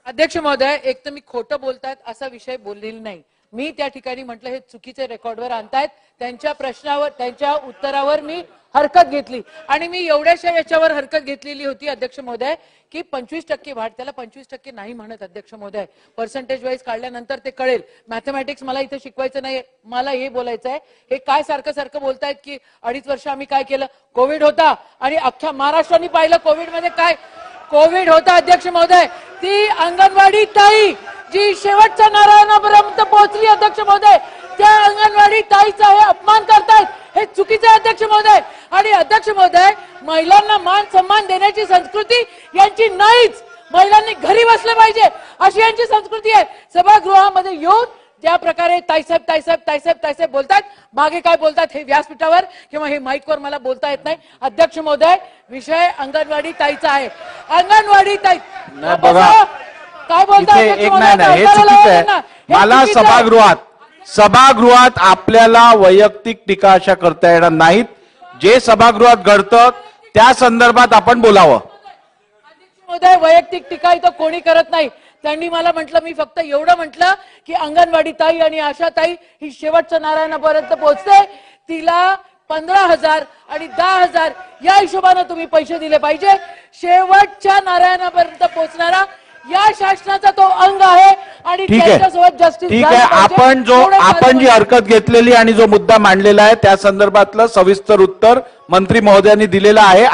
अध्यक्ष महोदय, एक तर मी खोटं बोलतायत असा विषय बोललेला नाही। मी त्या ठिकाणी म्हटलं हे चुकीचे रेकॉर्डवर आणतायत, त्यांच्या प्रश्नावर त्यांच्या उत्तरावर मी हरकत घेतली आणि मी एवढ्याशा याच्यावर हरकत घेतलेली होती अध्यक्ष महोदय की 25% वाढ, त्याला 25% नाही म्हणत अध्यक्ष महोदय, पर्सेंटेज वाईज काढल्यानंतर ते कळेल। मॅथमॅटिक्स मला इथे शिकवायचं नाही, मला हे बोलायचं आहे। हे काय सारखं सारखं बोलतायत की 2.5 वर्ष आम्ही काय केलं, कोविड होता आणि अख्ख्या महाराष्ट्राने पाहिलं कोविड मध्ये काय कोविड होता अध्यक्ष महोदय। ती अंगणवाडी ताई जी शेवटच्या नारायणापर्यंत पोहोचली अध्यक्ष महोदय, त्या अंगणवाडी ताईचा हे अपमान करतायत, हे चुकीचं आहे अध्यक्ष महोदय। आणि अध्यक्ष महोदय, महिलांना मान सन्मान देण्याची संस्कृती यांची नाहीच, महिलांनी घरी बसले पाहिजे अशी यांची संस्कृती आहे। सभागृहामध्ये येऊन त्या प्रकारे ताईसाहेब ताईसाहेब ताईसाहेब ताईसाहेब बोलतात, मागे काय बोलतात हे व्यासपीठावर किंवा हे माईकवर मला बोलता येत नाही अध्यक्ष महोदय। विषय अंगणवाडी ताईचा आहे, अंगणवाडी ताई काय बोलतात हे चुकीचं आहे। मला सभागृहात आपल्याला वैयक्तिक टीका अशा करता येणार नाहीत, जे सभागृहात घडतं त्या संदर्भात आपण बोलावं। अध्यक्ष महोदय, वैयक्तिक टीका इथं कोणी करत नाही। त्यांनी मला म्हटलं, मी फक्त एवढं म्हटलं की अंगणवाडी ताई आणि आशा ताई ही शेवटच्या नारायणापर्यंत पोहोचते, तिला 15,000 आणि 10,000 या हिशोबाने तुम्ही पैसे दिले पाहिजे। शेवटच्या नारायणापर्यंत पोहोचणारा या शासनाचा तो अंग आहे आणि त्याच्यासोबत जस्टिस ठीक आहे। आपण जी हरकत घेतलेली आणि जो मुद्दा मांडलेला आहे त्या संदर्भातलं सविस्तर उत्तर मंत्री महोदयांनी दिलेलं आहे।